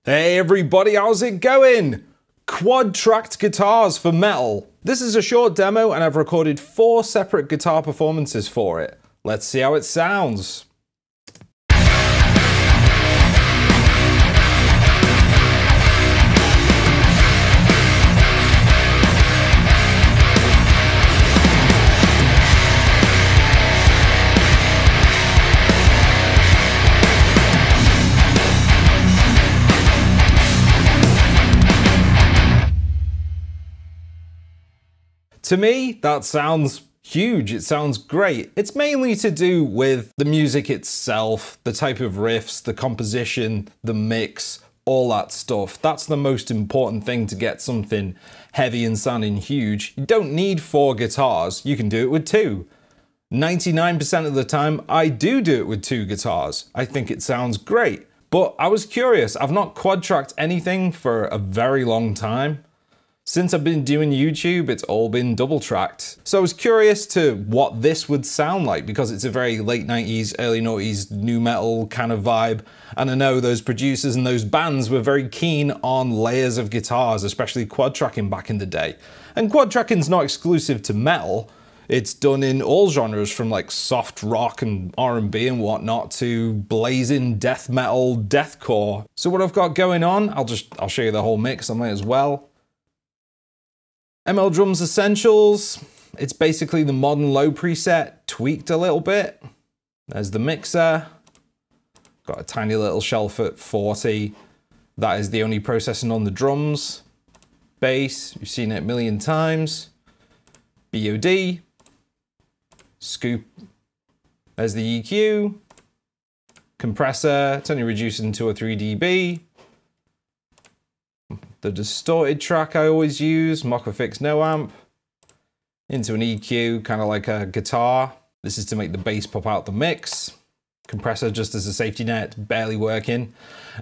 Hey everybody, how's it going? Quad-tracked guitars for metal. This is a short demo and I've recorded 4 separate guitar performances for it. Let's see how it sounds. To me, that sounds huge. It sounds great. It's mainly to do with the music itself, the type of riffs, the composition, the mix, all that stuff. That's the most important thing to get something heavy and sounding huge. You don't need 4 guitars. You can do it with 2. 99% of the time, I do it with 2 guitars. I think it sounds great. But I was curious. I've not quad-tracked anything for a very long time. Since I've been doing YouTube, it's all been double tracked. So I was curious to what this would sound like because it's a very late 90s, early 90s nu metal kind of vibe. And I know those producers and those bands were very keen on layers of guitars, especially quad tracking back in the day. And quad tracking's not exclusive to metal. It's done in all genres from like soft rock and R&B and whatnot to blazing death metal, deathcore. So what I've got going on, I'll show you the whole mix, I might as well. ML Drums Essentials, it's basically the modern low preset, tweaked a little bit. There's the mixer, got a tiny little shelf at 40. That is the only processing on the drums. Bass, you've seen it a million times. BOD, scoop, there's the EQ. Compressor, it's only reducing 2 or 3 dB. The distorted track I always use, Mocafix no amp, into an EQ, kind of like a guitar. This is to make the bass pop out the mix. Compressor just as a safety net, barely working.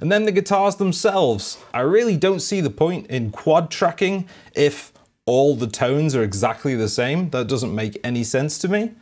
And then the guitars themselves. I really don't see the point in quad tracking if all the tones are exactly the same. That doesn't make any sense to me.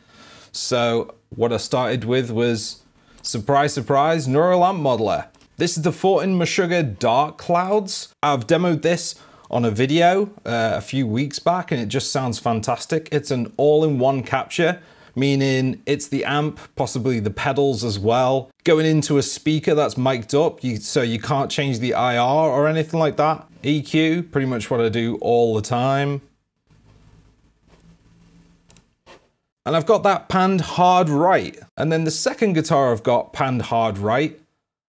So what I started with was, surprise, surprise, neural amp modeler. This is the 14 Meshuggah Dark Clouds. I've demoed this on a video a few weeks back and it just sounds fantastic. It's an all-in-one capture, meaning it's the amp, possibly the pedals as well, going into a speaker that's mic'd up, so you can't change the IR or anything like that. EQ, pretty much what I do all the time. And I've got that panned hard right. And then the second guitar I've got panned hard right.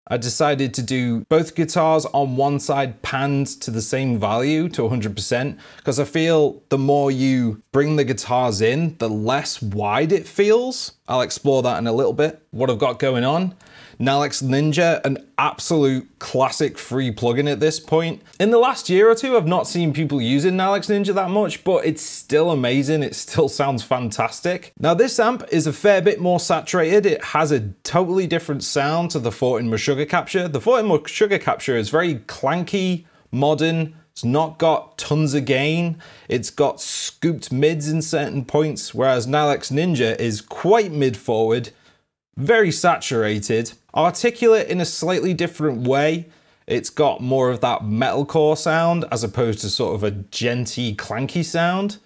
I decided to do both guitars on one side panned to the same value, to 100%, because I feel the more you bring the guitars in, the less wide it feels. I'll explore that in a little bit. What I've got going on, Nalex Ninja, an absolute classic free plugin at this point. In the last year or two, I've not seen people using Nalex Ninja that much, but it's still amazing. It still sounds fantastic. Now this amp is a fair bit more saturated. It has a totally different sound to the 14 Meshuggah capture. The 14 Meshuggah capture is very clanky, modern. It's not got tons of gain. It's got scooped mids in certain points, whereas Nalex Ninja is quite mid-forward, very saturated, articulate in a slightly different way. It's got more of that metalcore sound as opposed to sort of a djenty, clanky sound.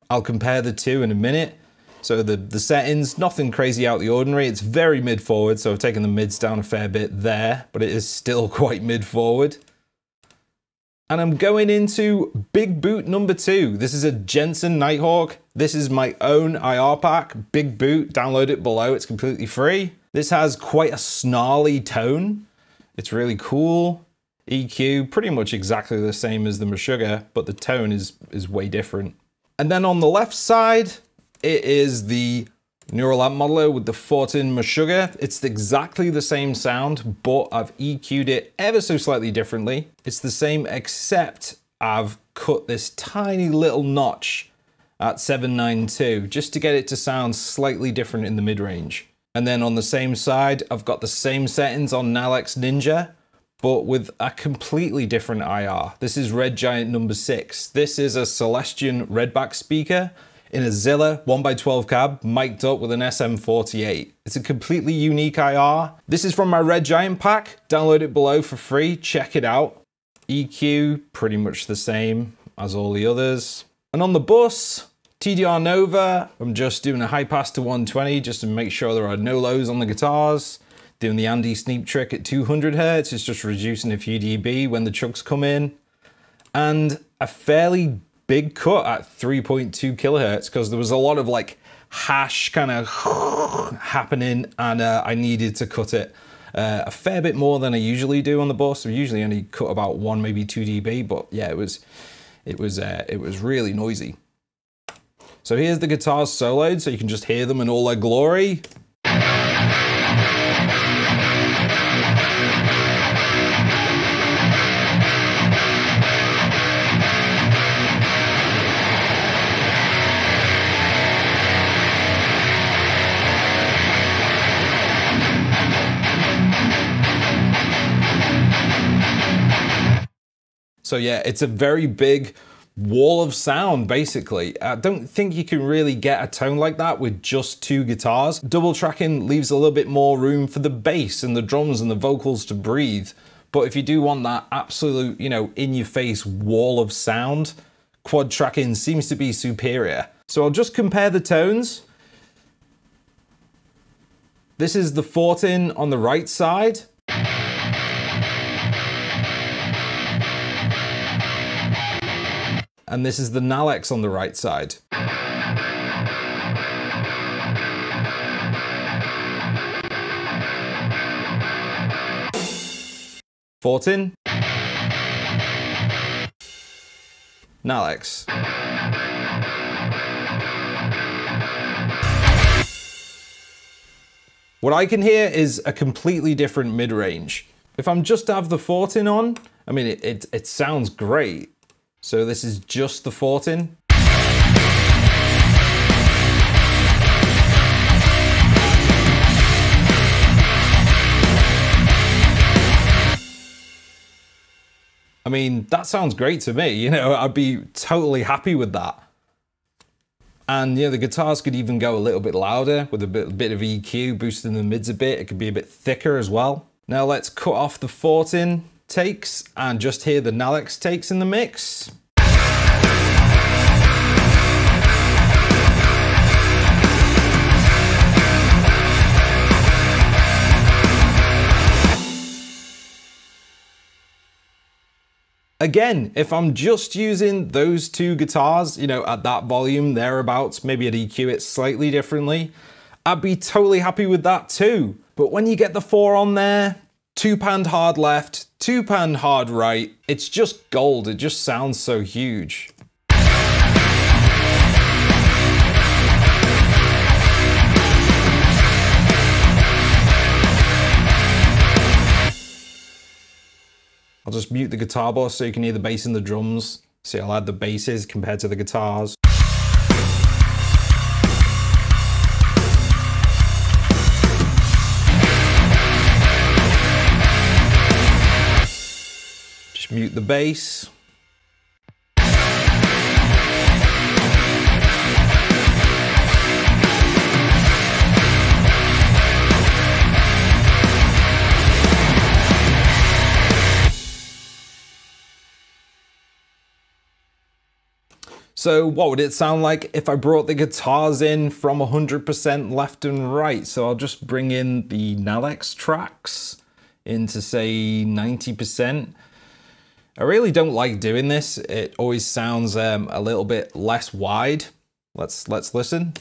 I'll compare the two in a minute. So the settings, nothing crazy out of the ordinary. It's very mid-forward, so I've taken the mids down a fair bit there, but it is still quite mid-forward. And I'm going into Big Boot number 2. This is a Jensen Nighthawk. This is my own IR pack, Big Boot. Download it below, it's completely free. This has quite a snarly tone. It's really cool. EQ, pretty much exactly the same as the Meshuggah, but the tone is way different. And then on the left side, it is the Neural Amp Modeler with the 14 Meshuggah. It's exactly the same sound, but I've EQ'd it ever so slightly differently. It's the same except I've cut this tiny little notch at 792 just to get it to sound slightly different in the mid-range. And then on the same side, I've got the same settings on Nalex Ninja, but with a completely different IR. This is Red Giant number 6. This is a Celestion Redback speaker. in a Zilla 1x12 cab, mic'd up with an SM48. It's a completely unique IR. This is from my Red Giant pack. Download it below for free, check it out. EQ, pretty much the same as all the others. And on the bus, TDR Nova, I'm just doing a high pass to 120 just to make sure there are no lows on the guitars. Doing the Andy Sneap trick at 200 Hz, it's just reducing a few dB when the chugs come in. And a fairly big cut at 3.2 kilohertz because there was a lot of like hash kind of happening, and I needed to cut it a fair bit more than I usually do on the bus. I usually only cut about 1, maybe 2 dB, but yeah, it was really noisy. So here's the guitars soloed, so you can just hear them in all their glory. So yeah, it's a very big wall of sound, basically. I don't think you can really get a tone like that with just 2 guitars. Double tracking leaves a little bit more room for the bass and the drums and the vocals to breathe. But if you do want that absolute, you know, in-your-face wall of sound, quad tracking seems to be superior. So I'll just compare the tones. This is the 14 on the right side. And this is the Nalex on the right side. Fortin. Nalex. What I can hear is a completely different mid-range. If I'm just to have the Fortin on, I mean, it sounds great. So this is just the Fortin. I mean, that sounds great to me. You know, I'd be totally happy with that. And you know, the guitars could even go a little bit louder with a bit of EQ, boosting the mids a bit. It could be a bit thicker as well. Now let's cut off the Fortin takes and just hear the Nalex takes in the mix. Again, if I'm just using those 2 guitars, you know, at that volume, thereabouts, maybe I'd EQ it slightly differently, I'd be totally happy with that too. But when you get the 4 on there, 2-pan hard left, 2-pan hard right, it's just gold. It just sounds so huge. I'll just mute the guitar bus so you can hear the bass and the drums. See how loud the bass is compared to the guitars. Just mute the bass. So what would it sound like if I brought the guitars in from 100% left and right? So I'll just bring in the Nalex tracks into, say, 90%. I really don't like doing this. It always sounds a little bit less wide. Let's listen.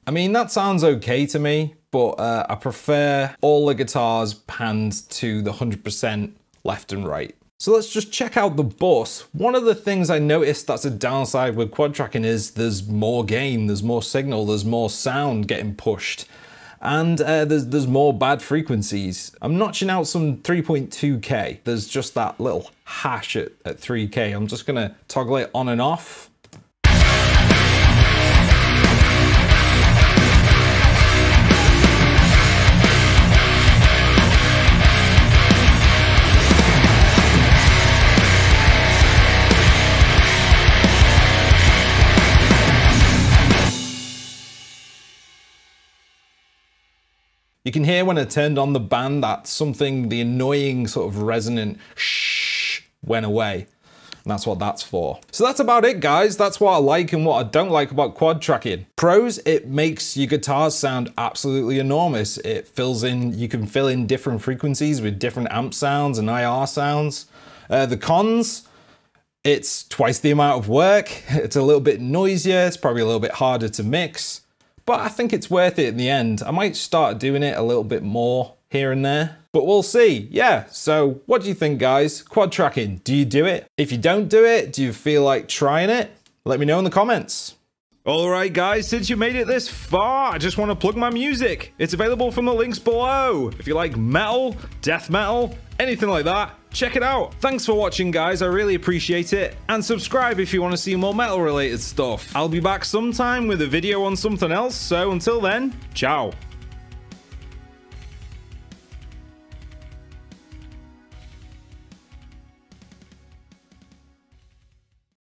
I mean, that sounds okay to me, but I prefer all the guitars panned to the 100% left and right. So let's just check out the bus. One of the things I noticed that's a downside with quad tracking is there's more gain, there's more signal, there's more sound getting pushed. and there's more bad frequencies. I'm notching out some 3.2K. There's just that little hash at 3K. I'm just gonna toggle it on and off. You can hear when I turned on the band that the annoying sort of resonant shh went away. And that's what that's for. So that's about it, guys. That's what I like and what I don't like about quad tracking. Pros, it makes your guitars sound absolutely enormous. It fills in, you can fill in different frequencies with different amp sounds and IR sounds. The cons, it's twice the amount of work. It's a little bit noisier. It's probably a little bit harder to mix. But I think it's worth it in the end. I might start doing it a little bit more here and there, but we'll see. Yeah, so what do you think, guys? Quad tracking, do you do it? If you don't do it, do you feel like trying it? Let me know in the comments. Alright guys, since you made it this far, I just want to plug my music. It's available from the links below. If you like metal, death metal, anything like that, check it out. Thanks for watching, guys. I really appreciate it. And subscribe if you want to see more metal related stuff. I'll be back sometime with a video on something else. So until then, ciao.